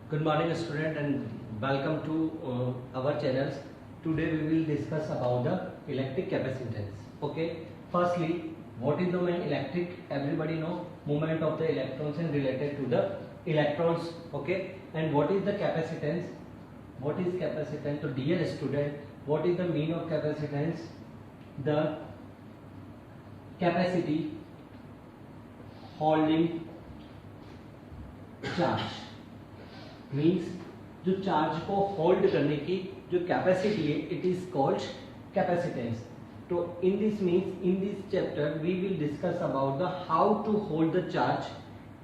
Good morning student and welcome to our channels. Today we will discuss about the electric capacitance. Okay, firstly, what is the main electric? Everybody know movement of the electrons and related to the electrons. Okay, and what is the capacitance? What is capacitance? So dear student, what is the meaning of capacitance? The capacity holding charge means जो charge को hold करने की जो capacity है it is called capacitance. तो in this means in this chapter we will discuss about the how to hold the charge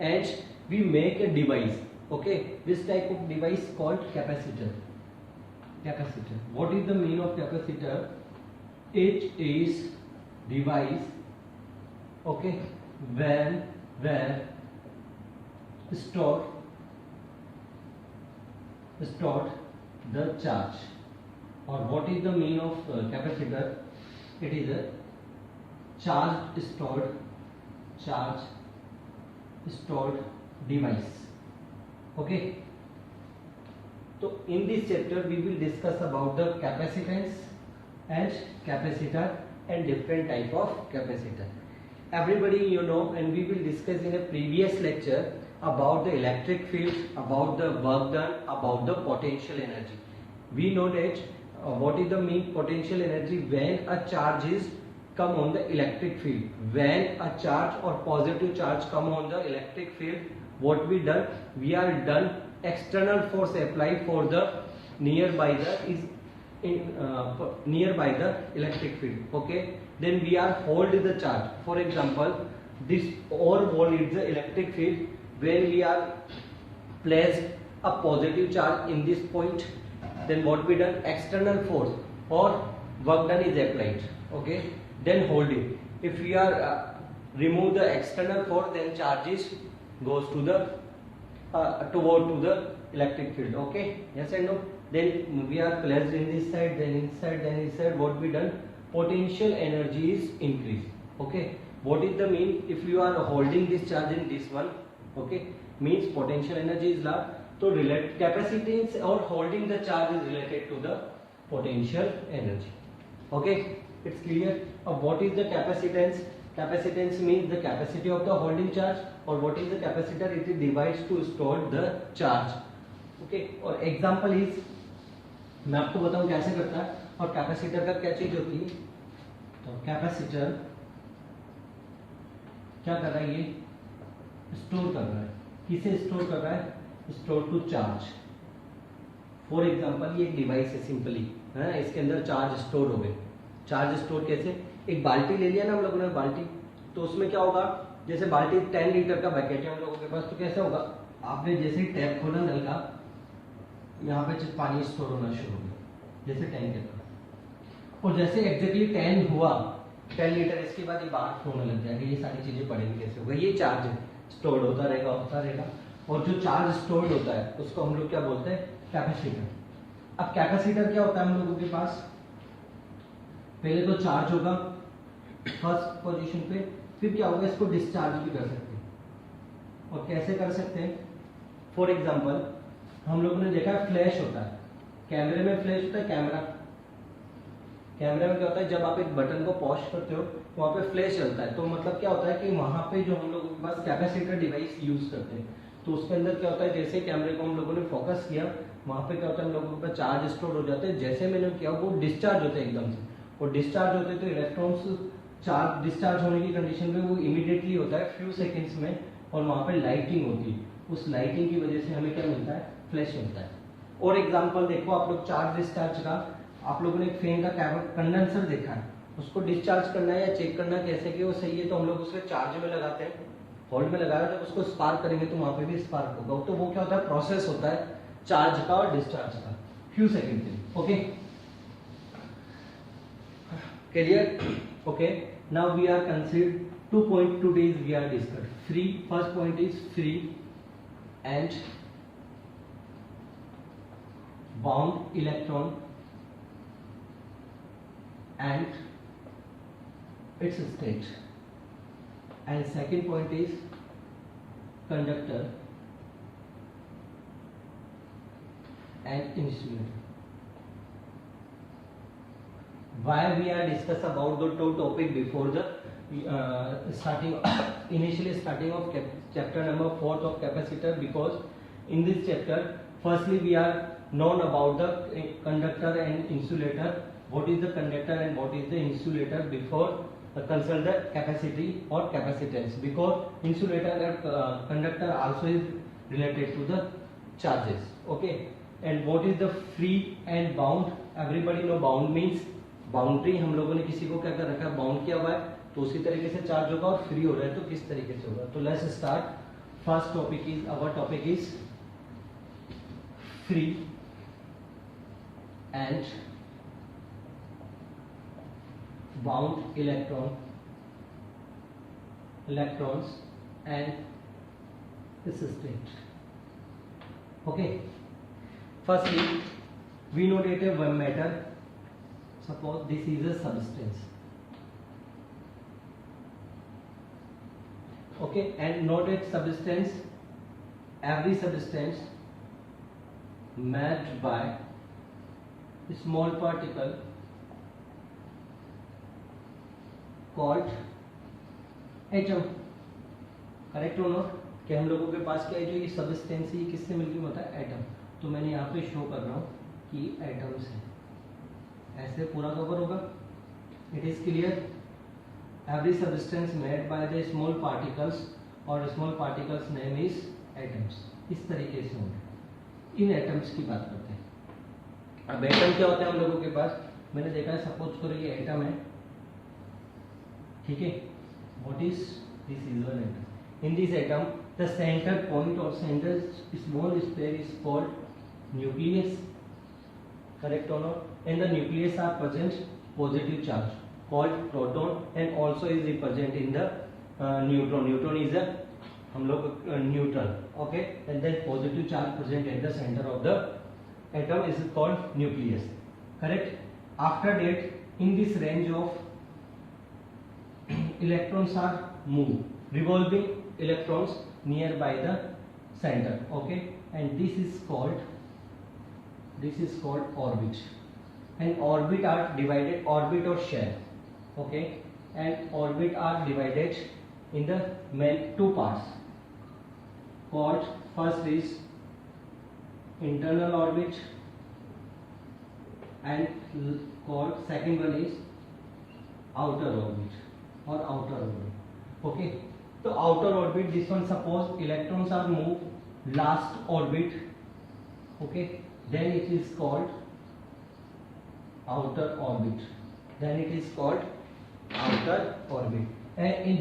and we make a device. Okay, this type of device called capacitor. Capacitor, what is the meaning of capacitor? It is device okay when where stored the charge. Or what is the meaning of capacitor? It is a charge stored device. Okay, so in this chapter we will discuss about the capacitance and capacitor and different type of capacitor. Everybody you know, and we will discuss in a previous lecture about the electric field, about the work done, about the potential energy. We know that what is the mean potential energy when a charge is come on the electric field. When a charge or positive charge come on the electric field, what we done? We are done external force applied for the nearby the electric field. Okay, then we are hold the charge. For example, this or wall is the electric field. When we are placed a positive charge in this point, then what we done? External force or work done is applied. Okay, then hold it. If we are remove the external force, then charges goes to the toward to the electric field. Okay, yes and no? Then we are placed in this side, then inside, then inside. What we done? Potential energy is increased. Okay, what is the mean? If you are holding this charge in this one, okay, means potential energy is large. So relate capacitance or holding the charge is related to the potential energy. Okay, it's clear. What is the capacitance? Capacitance means the capacity of the holding charge. Or what is the capacitor? It is device to store the charge. Okay, और example is मैं आपको बताऊं कैसे करता है. और capacitor का क्या चीज होती है? तो कैपेसिटर क्या कर रहा है? ये स्टोर कर रहा है. किसे स्टोर कर रहा है? Store to charge. For example ये एक डिवाइस है सिंपली, है, इसके अंदर चार्ज स्टोर हो गए. चार्ज स्टोर कैसे? एक बाल्टी ले लिया ना हम लोगों ने, बाल्टी. तो उसमें क्या होगा? जैसे बाल्टी 10 लीटर का बकेट है हम लोगों के पास, तो कैसे होगा? आपने जैसे ही टैप खोला नल का, यहाँ पे पानी स्टोर होना शुरू हो गया जैसे टैंक के. और जैसे एग्जैक्टली 10 हुआ 10 लीटर, इसके बाद ये बाहर होने लग जाएगा. ये सारी चीजें पढ़ेंगे कैसे होगा. ये चार्ज स्टोर्ड होता रहेगा. और जो चार्ज स्टोर्ड होता है उसको हम लोग क्या बोलते हैं? कैपेसिटर. अब कैपेसिटर क्या होता है हम लोगों के पास? पहले तो चार्ज होगा फर्स्ट पोजीशन पे, फिर क्या होगा? इसको डिस्चार्ज भी कर सकते हैं. और कैसे कर सकते हैं? फॉर एग्जाम्पल हम लोगों ने देखा फ्लैश होता है, कैमरे में फ्लैश होता है. कैमरे में क्या होता है? जब आप एक बटन को पॉज करते हो वहां पे फ्लैश चलता है. तो मतलब क्या होता है कि वहां पे जो हम लोग के पास कैपेसिटर डिवाइस यूज करते हैं, तो उसके अंदर क्या होता है? जैसे कैमरे को हम लोगों ने फोकस किया, वहां पे क्या होता है? हम लोगों के पास चार्ज स्टोर हो जाते हैं. जैसे मैंने किया वो डिस्चार्ज होते हैं एकदम से. और डिस्चार्ज होते तो इलेक्ट्रॉन्स चार्ज डिस्चार्ज होने की कंडीशन में वो इमीडिएटली होता है फ्यू सेकेंड्स में, और वहां पे लाइटिंग होती है. उस लाइटिंग की वजह से हमें क्या मिलता है? फ्लैश मिलता है. और एग्जांपल देखो आप लोग चार्ज डिस्चार्ज का. आप लोगों ने एक फैन का कंडेंसर देखा है, उसको डिस्चार्ज करना है या चेक करना है कैसे कि वो सही है, तो हम लोग उसे चार्ज में लगाते हैं, होल्ड में लगाया. जब उसको स्पार्क करेंगे तो वहां पे भी स्पार्क होगा. तो वो क्या होता है? प्रोसेस होता है चार्ज का और डिस्चार्ज का फ्यू सेकेंड के लिए. Okay, clear? Okay, now we are consider 2 point today we are discussed. Free, first point is free and bound electron and its state, and second point is conductor and insulator. Why we are discuss about the two topic before the initially starting of chapter number 4 of capacitor, because in this chapter firstly we are known about the conductor and insulator. What is the conductor and what is the insulator before consult the capacity or capacitance, because insulator and conductor also is related to the charges. Okay, and what is the free and bound? Everybody know bound means boundary. हम लोगों ने किसी को क्या कर रखा है, bound किया हुआ है, तो उसी तरीके से चार्ज होगा. और फ्री हो रहा है तो किस तरीके से होगा. तो let's start. First topic is our topic is free and bound electrons and resistant. Okay, firstly we know that a one matter, suppose this is a substance. Okay, and note that substance, every substance made by small particle called atom. Correct हो note कि हम लोगों के पास क्या है, जो ये substance ही किससे मिलकर होता है, एटम. तो मैंने यहाँ पे शो कर रहा हूँ कि एटम्स है, ऐसे पूरा कवर होगा. It is clear. Every substance made by the small particles और small particles name is atoms. इस तरीके से होंगे. इन एटम्स की बात करते हैं. अब एटम क्या होता है हम लोगों के पास, मैंने देखा है, सपोज करो ये एटम है, ठीक है. What is this is one atom. In this atom, the center point or center small sphere is called nucleus. Correct or not? And the nucleus are present positive charge called proton, and also is represent in the neutron. Neutron is a हम लोग neutral. Okay, and then positive charge present at the center of the atom is called nucleus. Correct. After that, in this range of electrons are moved, revolving electrons nearby the center. Okay, and this is called orbit. And orbit are divided, orbit or shell. Okay, and orbit are divided in the main two parts called, first is internal orbit and called second one is outer orbit or outer orbit. Okay, so outer orbit, this one suppose electrons are moved last orbit. Okay, then it is called outer orbit. Then it is called outer orbit. And in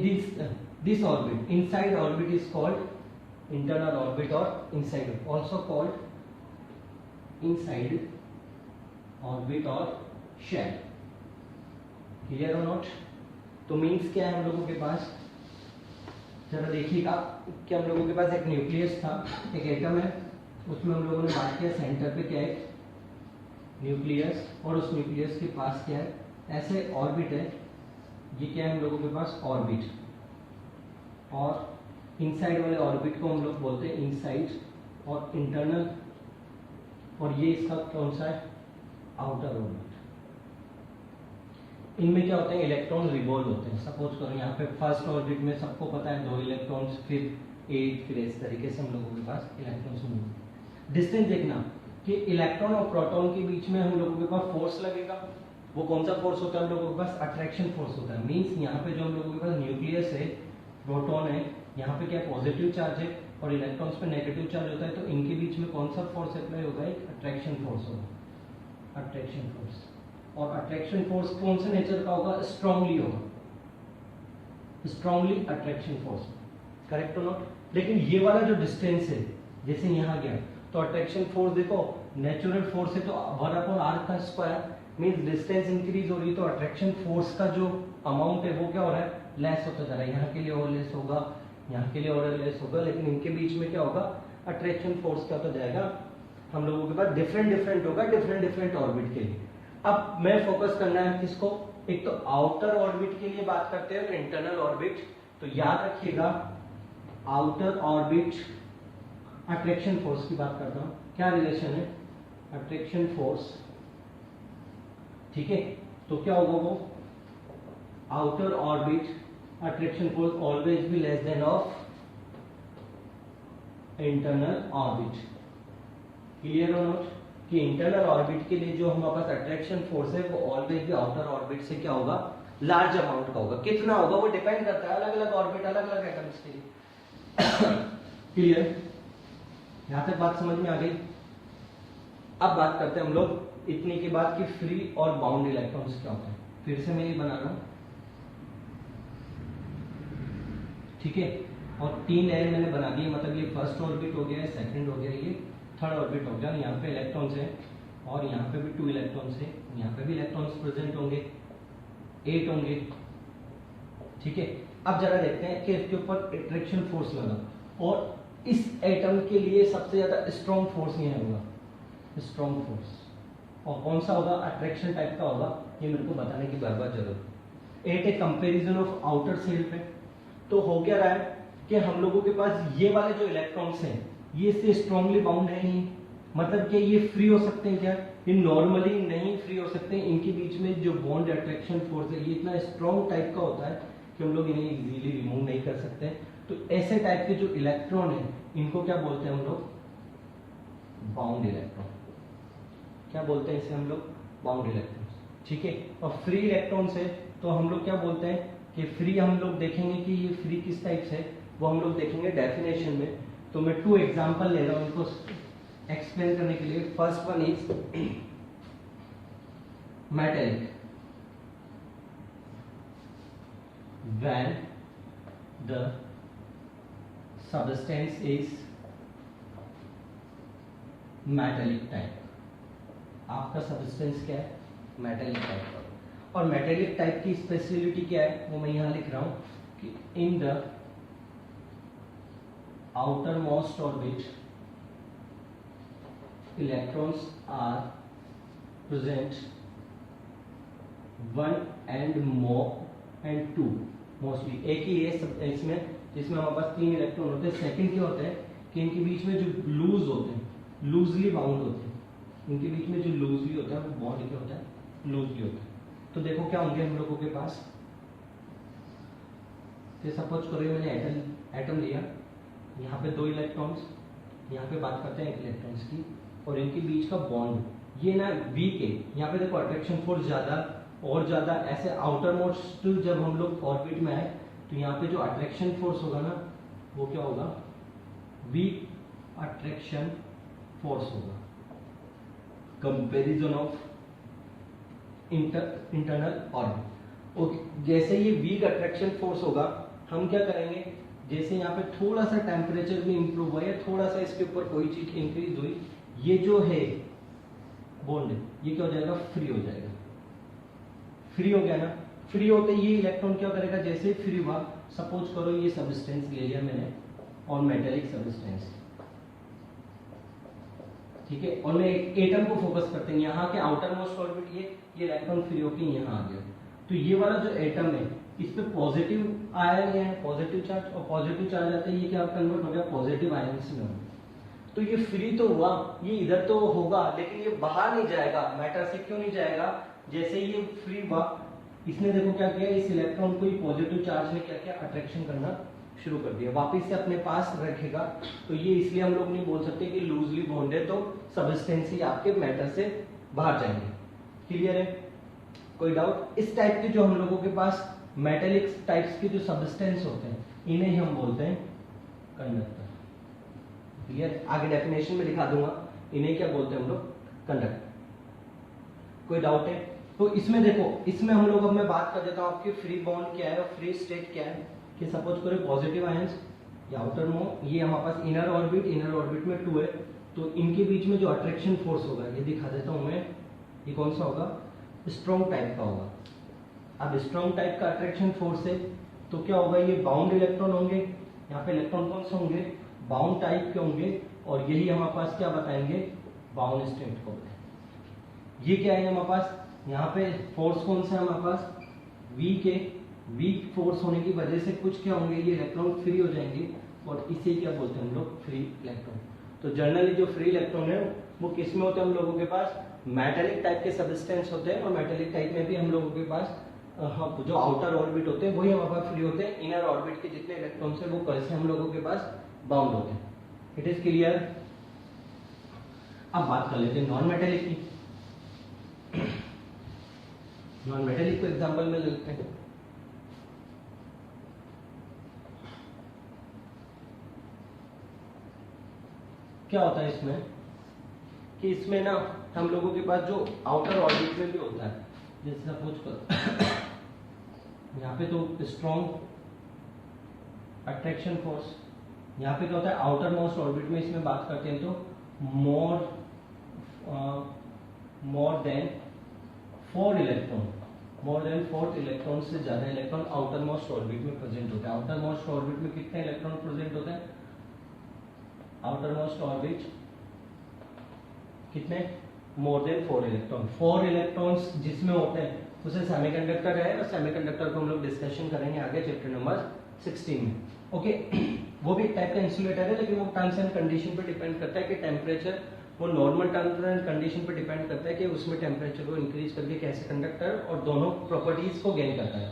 this orbit, inside orbit is called internal orbit or inside, also called inside orbit or shell. Clear or not? तो means क्या है हम लोगों के पास, जरा देखिएगा कि हम लोगों के पास एक न्यूक्लियस था, एक एटम है, उसमें हम लोगों ने बात किया सेंटर पे क्या है, न्यूक्लियस, और उस न्यूक्लियस के पास क्या है, ऐसे ऑर्बिट है. ये क्या है हम लोगों के पास, ऑर्बिट. और इनसाइड वाले ऑर्बिट को हम लोग बोलते हैं इनसाइड और इंटरनल, और ये इसका कौन सा है, आउटर ऑर्बिट. इनमें क्या होते हैं, इलेक्ट्रॉन रिवॉल्व होते हैं. सपोज करो यहाँ पे फर्स्ट ऑर्बिट में सबको पता है 2 इलेक्ट्रॉन्स, फिर 8, फिर इस तरीके से हम लोगों के पास इलेक्ट्रॉन्स मूव. डिस्टेंस देखना कि इलेक्ट्रॉन और प्रोटॉन के बीच में हम लोगों के पास फोर्स लगेगा. वो कौन सा फोर्स होता है हम लोगों के पास, अट्रैक्शन फोर्स होता है. मीन्स यहाँ पे जो हम लोगों के पास न्यूक्लियस है, प्रोटॉन है, यहाँ पे क्या पॉजिटिव चार्ज है और इलेक्ट्रॉन्स पे नेगेटिव चार्ज होता है. तो इनके बीच में कौन सा फोर्स अप्लाई होगा, एक अट्रैक्शन फोर्स होगा, अट्रैक्शन फोर्स. और अट्रैक्शन फोर्स कौन से नेचर का होगा, स्ट्रांगली होगा, स्ट्रांगली अट्रैक्शन फोर्स. करेक्ट हो नॉट. लेकिन ये वाला जो डिस्टेंस है, जैसे यहाँ गया, तो अट्रैक्शन फोर्स देखो नेचुरल फोर्स है, तो 1/r का स्क्वायर मींस डिस्टेंस इंक्रीज हो रही है, तो अट्रैक्शन फोर्स का जो अमाउंट है वो क्या हो रहा है, लेस होता जा रहा है. यहाँ के लिए और लेस होगा, यहाँ के लिए और लेस होगा, लेकिन इनके बीच में क्या होगा, अट्रैक्शन फोर्स क्या होता जाएगा, हम लोगों के पास डिफरेंट होगा डिफरेंट ऑर्बिट के लिए. अब मैं फोकस करना है किसको, एक तो आउटर ऑर्बिट के लिए बात करते हैं और इंटरनल ऑर्बिट. तो याद रखिएगा आउटर ऑर्बिट अट्रैक्शन फोर्स की बात करता हूं. क्या रिलेशन है, अट्रैक्शन फोर्स, ठीक है, तो क्या होगा वो outer orbit attraction force always be less than of internal orbit. Clear और नोट कि इंटरनल ऑर्बिट के लिए जो हमारे पास अट्रैक्शन फोर्स है वो ऑलवेज भी आउटर ऑर्बिट से क्या होगा, लार्ज अमाउंट का होगा। कितना होगा वो डिपेंड करता है अलग अलग ऑर्बिट अलग अलग एटम्स के लिए। क्लियर, यहां तक बात समझ में आ गई। अब बात करते हैं हम लोग इतने के बाद कि फ्री और बाउंड इलेक्ट्रॉन्स क्या होते हैं। फिर से मैं ये बना रहा हूं, ठीक है, और 3 एरे मैंने बना दिए, मतलब ये फर्स्ट ऑर्बिट हो गया, सेकंड हो गया, ये थर्ड ऑर्बिट हो गया। यहाँ पे इलेक्ट्रॉन्स है और यहाँ पे भी 2 इलेक्ट्रॉन्स है, यहाँ पे भी इलेक्ट्रॉन्स प्रेजेंट होंगे, 8 होंगे, ठीक है। अब जरा देखते हैं कि इसके ऊपर अट्रैक्शन फोर्स लगा और इस एटम के लिए सबसे ज्यादा स्ट्रॉन्ग फोर्स ये होगा, स्ट्रॉन्ग फोर्स, और कौन सा होगा, अट्रैक्शन टाइप का होगा। ये मेरे को बताने की बार बार जरूरत। At a comparison of outer cell पे तो हो क्या रहा है कि हम लोगों के पास ये वाले जो इलेक्ट्रॉन्स हैं ये इससे स्ट्रांगली बाउंड है नहीं, मतलब कि ये फ्री हो सकते हैं क्या, ये नॉर्मली नहीं फ्री हो सकते हैं। इनके बीच में जो बॉन्ड अट्रैक्शन फोर्स है ये इतना स्ट्रॉन्ग टाइप का होता है कि हम लोग इन्हें इजीली रिमूव नहीं कर सकते। तो ऐसे टाइप के जो इलेक्ट्रॉन है इनको क्या बोलते हैं हम लोग, बाउंड इलेक्ट्रॉन। क्या बोलते हैं इसे हम लोग, बाउंड इलेक्ट्रॉन, ठीक है। और फ्री इलेक्ट्रॉन्स है तो हम लोग क्या बोलते हैं कि फ्री, हम लोग देखेंगे कि ये फ्री किस टाइप से, वो हम लोग देखेंगे डेफिनेशन में। तो मैं 2 एग्जांपल ले रहा हूं इनको एक्सप्लेन करने के लिए। First one is metallic, when the substance is metallic type. आपका सबस्टेंस क्या है, मेटेलिक टाइप का। और मेटेलिक टाइप की स्पेशलिटी क्या है वो मैं यहां लिख रहा हूं कि in the outermost orbit electrons are present 1 and more and 2 mostly. एक ही है इसमें जिसमें हमारे पास 3 इलेक्ट्रॉन होते हैं। सेकंड क्या होता है कि इनके बीच में जो लूज होते हैं, लूजली बाउंड होते हैं, इनके बीच में जो लूजली होता है वो बॉन्ड क्या होता है, लूजली होता है। तो देखो क्या होंगे हम लोगों के पास, सपोज करो मैंने एटम लिया, यहाँ पे 2 इलेक्ट्रॉन्स, यहाँ पे बात करते हैं 1 इलेक्ट्रॉन्स की, और इनके बीच का बॉन्ड ये ना वीक है। यहाँ पे देखो अट्रैक्शन फोर्स ज्यादा और ज्यादा, ऐसे आउटर मोस्ट जब हम लोग ऑर्बिट में आए तो यहाँ पे जो अट्रैक्शन फोर्स होगा ना वो क्या होगा, वीक अट्रैक्शन फोर्स होगा, comparison of internal orbit. Okay, जैसे ये वीक अट्रैक्शन फोर्स होगा हम क्या करेंगे, जैसे यहाँ पे थोड़ा सा टेम्परेचर भी इंप्रूव हुआ या थोड़ा सा इसके ऊपर कोई चीज इंक्रीज हुई, ये जो है बॉन्ड ये क्या हो जाएगा, फ्री हो जाएगा। फ्री हो गया ना, फ्री होते ये इलेक्ट्रॉन क्या करेगा, जैसे ही फ्री हुआ, सपोज करो ये सबस्टेंस ले लिया मैंने और मेटेलिक सबस्टेंस, ठीक है, और मैं एक एटम को फोकस करते हैं, यहाँ के आउटर मोस्ट ऑर्बिट ये इलेक्ट्रॉन फ्री होके यहाँ आ गया। तो ये वाला जो एटम है इस पे पॉजिटिव आयन है, पॉजिटिव चार्ज, और पॉजिटिव चार्ज आता है ये क्या कन्वर्ट हो गया पॉजिटिव आयन में। तो ये फ्री तो हुआ, ये इधर तो होगा लेकिन ये बाहर नहीं जाएगा, मैटर से क्यों नहीं जाएगा, जैसे ये फ्री हुआ इसने देखो क्या किया, इस इलेक्ट्रॉन को पॉजिटिव चार्ज ने क्या किया, अट्रैक्शन करना शुरू कर दिया, वापिस से अपने पास रखेगा। तो ये इसलिए हम लोग नहीं बोल सकते कि लूजली बॉन्ड है तो सबस्टेंस ही आपके मैटर से बाहर जाएंगे। क्लियर है, कोई डाउट? इस टाइप के जो हम लोगों के पास मेटेलिक टाइप्स के जो सबस्टेंस होते हैं इन्हें ही हम बोलते हैं कंडक्टर। क्लियर, आगे डेफिनेशन में दिखा दूंगा इन्हें क्या बोलते हैं हम लोग, कंडक्टर। कोई डाउट है? तो इसमें देखो, इसमें हम लोग, अब मैं बात कर देता हूं आपकी फ्री बॉन्ड क्या है और फ्री स्टेट क्या है। कि सपोज करो पॉजिटिव आयंस या आउटर मोस्ट, ये हमारे पास इनर ऑर्बिट में 2 है, तो इनके बीच में जो अट्रैक्शन फोर्स होगा ये दिखा देता हूं मैं, ये कौन सा होगा, स्ट्रॉन्ग टाइप का होगा। अब स्ट्रॉन्ग टाइप का अट्रैक्शन फोर्स है तो क्या होगा, ये बाउंड इलेक्ट्रॉन होंगे, यहाँ पे इलेक्ट्रॉन कौन से होंगे, बाउंड टाइप के होंगे, और यही हमारे पास क्या बताएंगे, बाउंड स्टेट को बताएंगे। ये क्या है हमारे पास, यहाँ पे फोर्स कौन सा है हमारे पास, वीक है, वीक फोर्स होने की वजह से कुछ क्या होंगे, ये इलेक्ट्रॉन फ्री हो जाएंगे और इसे क्या बोलते हैं हम लोग, फ्री इलेक्ट्रॉन। तो जनरली जो फ्री इलेक्ट्रॉन है वो किस में होते हैं हम लोगों के पास, मेटेलिक टाइप के सब्सटेंस होते हैं, और मेटेलिक टाइप में भी हम लोगों के पास जो आउटर ऑर्बिट होते हैं वही हमारे पास फ्री होते हैं, इनर ऑर्बिट के जितने इलेक्ट्रॉन्स हैं वो कैसे हम लोगों के पास बाउंड होते हैं। It is clear. अब बात कर लेते हैं नॉन मेटेलिक की। नॉन मेटेलिक को एग्जांपल में लेते हैं। क्या होता है इसमें कि इसमें ना हम लोगों के पास जो आउटर ऑर्बिट में भी होता है, जैसे सपोज कर यहाँ पे तो स्ट्रॉन्ग अट्रैक्शन फोर्स, यहाँ पे क्या होता है आउटर मोस्ट ऑर्बिट में इसमें बात करते हैं तो more than 4 electron, more than 4 electron से ज्यादा इलेक्ट्रॉन आउटर मोस्ट ऑर्बिट में प्रेजेंट होता है। आउटर मोस्ट ऑर्बिट में कितने इलेक्ट्रॉन प्रेजेंट होते हैं, आउटर मोस्ट ऑर्बिट कितने, मोर देन 4 इलेक्ट्रॉन। 4 इलेक्ट्रॉन्स जिसमें होते हैं उसे सेमीकंडक्टर है, और सेमीकंडक्टर को हम लोग डिस्कशन करेंगे आगे चैप्टर नंबर 16 में। ओके वो भी एक टाइप का इंसुलेटर है, लेकिन वो टर्म्स एंड कंडीशन पे डिपेंड करता है कि टेम्परेचर, वो नॉर्मल टर्म्स एंड कंडीशन पे डिपेंड करता है कि उसमें टेम्परेचर को इंक्रीज करके कैसे कंडक्टर और दोनों प्रॉपर्टीज को गेन करता है।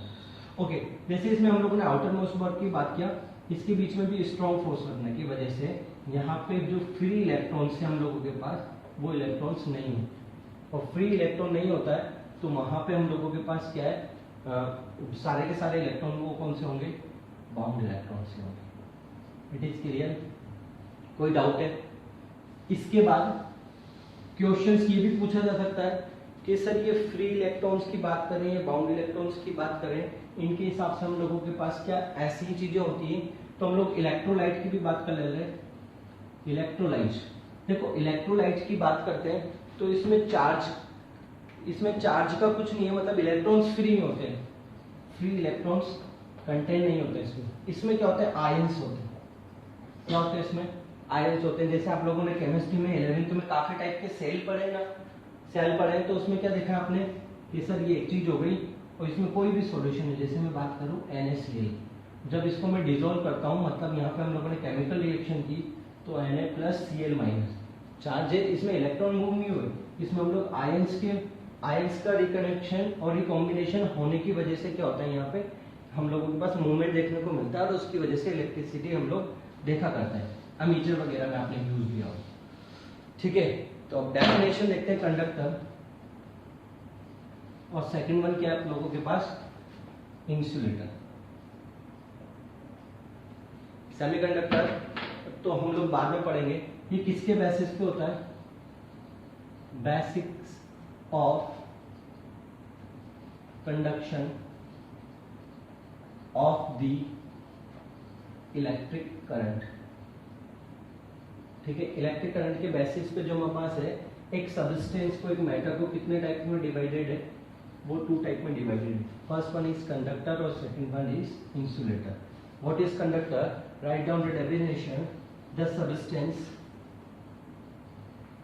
ओके जैसे इसमें हम लोगों ने आउटर मोस्ट वर्क की बात किया, इसके बीच में भी स्ट्रॉन्ग फोर्स लगने की वजह से यहाँ पे जो फ्री इलेक्ट्रॉन्स है हम लोगों के पास वो इलेक्ट्रॉन्स नहीं है, और फ्री इलेक्ट्रॉन नहीं होता है तो वहां पे हम लोगों के पास क्या है, सारे के सारे इलेक्ट्रॉन वो कौन से होंगे, बाउंड इलेक्ट्रॉन से होंगे। इट इज क्लियर, कोई डाउट है? इसके बाद क्वेश्चंस ये भी पूछा जा सकता है कि सर ये फ्री इलेक्ट्रॉन्स की बात करें या बाउंड इलेक्ट्रॉन्स की बात करें, इनके हिसाब से हम लोगों के पास क्या ऐसी चीजें होती हैं, तो हम लोग इलेक्ट्रोलाइट की भी बात कर ले रहे हैं। इलेक्ट्रोलाइट, देखो इलेक्ट्रोलाइट की बात करते हैं तो इसमें चार्ज का कुछ नहीं है, मतलब इलेक्ट्रॉन्स फ्री में होते हैं, फ्री इलेक्ट्रॉन्स कंटेन नहीं होते इसमें। इसमें क्या होता है, आयंस होते हैं। क्या होते हैं इसमें, आयंस होते हैं। जैसे आप लोगों ने केमिस्ट्री में 11th में काफी टाइप के सेल पढ़े ना, सेल पढ़े, तो उसमें क्या देखा आपने कि सर ये एक चीज हो गई और इसमें कोई भी सॉल्यूशन है, जैसे मैं बात करूं NaCl, जब इसको मैं डिसॉल्व करता हूं, मतलब यहाँ पे हम लोगों ने केमिकल रिएक्शन की तो Na+Cl- चार्ज है, इसमें इलेक्ट्रॉन मूव नहीं हुए, इसमें हम लोग आयंस का रिकनेक्शन और रिकॉम्बिनेशन होने की वजह से क्या होता है, यहाँ पे हम लोगों के पास मूवमेंट देखने को मिलता है और उसकी वजह से इलेक्ट्रिसिटी हम लोग देखा करते हैं, अमीटर वगैरह में आपने यूज किया हो। ठीक है, तो अब डेफिनेशन देखते हैं कंडक्टर, और सेकंड वन क्या है आप लोगों के पास, इंसुलेटर। सेमीकंडक्टर तो हम लोग बाद में पढ़ेंगे, ये किसके बेसिस पे होता है, basics of conduction of the electric current. ठीक है, इलेक्ट्रिक करंट के बेसिस पे जो हमारे पास है, एक सब्सटेंस को, एक मैटर को कितने टाइप में डिवाइडेड है, वो 2 टाइप में डिवाइडेड है। फर्स्ट वन इज कंडक्टर और second one is insulator. What is conductor, write down the definition, the substance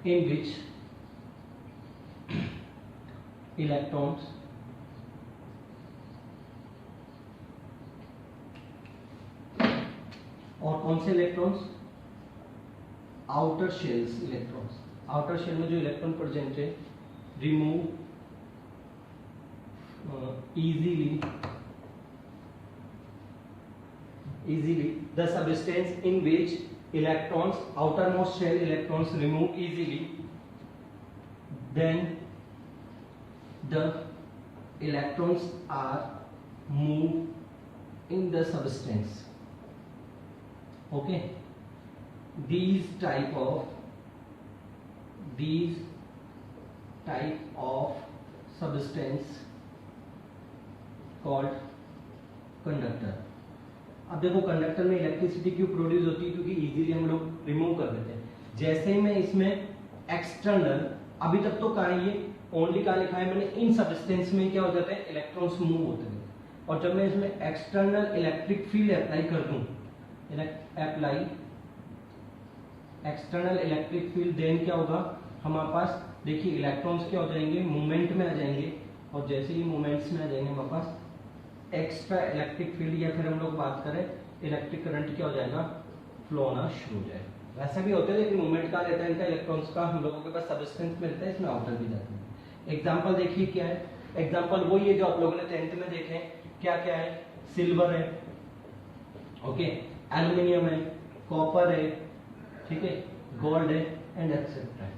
in which electrons और कौन से electrons, outer shells electrons, outer shell में जो इलेक्ट्रॉन प्रेजेंट है, remove easily the substance in which electrons, outermost shell electrons remove easily, then the electrons are moved in the substance. Okay, these type of substance called conductor. अब देखो conductor में electricity क्यों produce होती है, क्योंकि easily हम लोग remove कर देते हैं। जैसे ही मैं इसमें एक्सटर्नल, अभी तक तो कहा ये ओनली कहा लिखा है मैंने, इन सब्सटेंस में क्या हो जाता है, इलेक्ट्रॉन्स मूव होते हैं, और जब मैं इसमें एक्सटर्नल इलेक्ट्रिक फील्ड अप्लाई कर दूं, apply external electric field, then क्या होगा हमारे पास, देखिए इलेक्ट्रॉन्स क्या हो जाएंगे, मूवमेंट में आ जाएंगे, और जैसे ही मूवमेंट्स में आ जाएंगे हमारे पास एक्स्ट्रा इलेक्ट्रिक फील्ड, या फिर हम लोग बात करें इलेक्ट्रिक करंट क्या हो जाएगा, फ्लो होना शुरू हो जाएगा। वैसे भी होते हैं लेकिन मूवमेंट का रहता है इनका इलेक्ट्रॉन्स का, हम लोगों के पास सब्सटेंस मिलता है, इसमें आउटर भी जाते हैं। एग्जांपल देखिए क्या है, एग्जांपल वही है जो आप लोगों ने 10th में देखे, क्या क्या है, सिल्वर है, ओके, एल्यूमिनियम है, कॉपर है, ठीक है, गोल्ड है एंड एक्सेट्रा।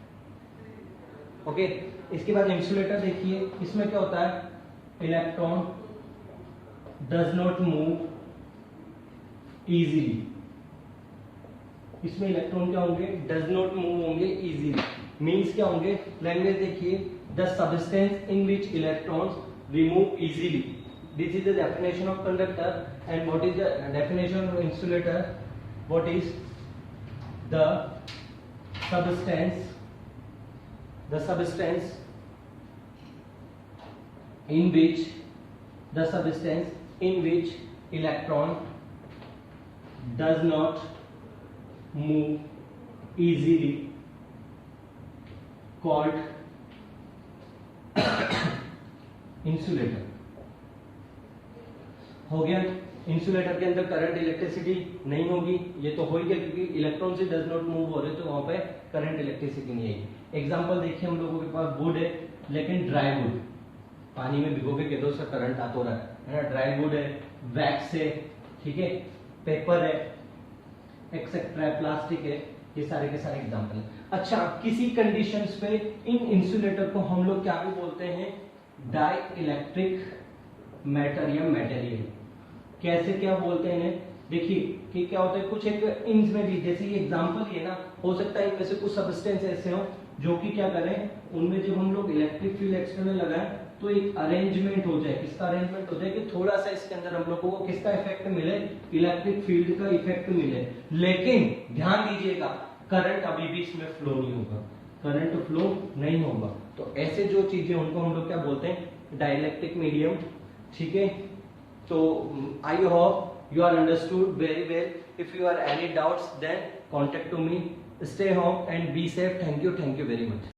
ओके, इसके बाद इंसुलेटर देखिए, इसमें क्या होता है, electron does not move easily, इसमें इलेक्ट्रॉन क्या होंगे, डज नॉट मूव होंगे इजीली, मींस क्या होंगे, लैंग्वेज देखिए, the substance in which electrons remove easily, this is the definition of conductor and what is the definition of insulator, what is the substance in which electron does not move easily called insulator। हो गया, insulator के अंदर current electricity नहीं होगी, ये तो हो ही गया क्योंकि इलेक्ट्रॉन से डज नॉट मूव हो रहे तो वहां पे करंट इलेक्ट्रिसिटी नहीं आएगी। एग्जांपल देखिए, हम लोगों के पास वुड है लेकिन ड्राई वुड, पानी में भिगो के दो, उसका करंट आता हो रहा है ना, ड्राई वुड है, वैक्स है, ठीक है, पेपर है, एक्सेट्रा, प्लास्टिक है, ये सारे के सारे एग्जांपल है। अच्छा, किसी कंडीशंस पे इन इंसुलेटर को हम लोग क्या भी बोलते हैं, डाई इलेक्ट्रिक मैटर या मटेरियल। कैसे क्या बोलते हैं इन्हें, देखिए कि क्या होता है, कुछ एक इनमें भी, जैसे ये एग्जांपल ये ना, हो सकता है इनमें से कुछ सब्सटेंस ऐसे हो जो कि क्या करें, उनमें जब हम लोग इलेक्ट्रिक फील्ड एक्सटर्नल लगाएं तो एक अरेंजमेंट हो जाए, किसका अरेंजमेंट हो जाए कि थोड़ा सा इसके अंदर हम लोगों को किसका इफेक्ट मिले, इलेक्ट्रिक फील्ड का इफेक्ट मिले, लेकिन ध्यान दीजिएगा करंट अभी भी इसमें फ्लो नहीं होगा, करंट फ्लो नहीं होगा। तो ऐसे जो चीजें उनको हम लोग क्या बोलते हैं, डाइलेक्ट्रिक मीडियम, ठीक है। So I hope you are understood very well. If you are any doubts, then contact to me. Stay home and be safe. Thank you very much.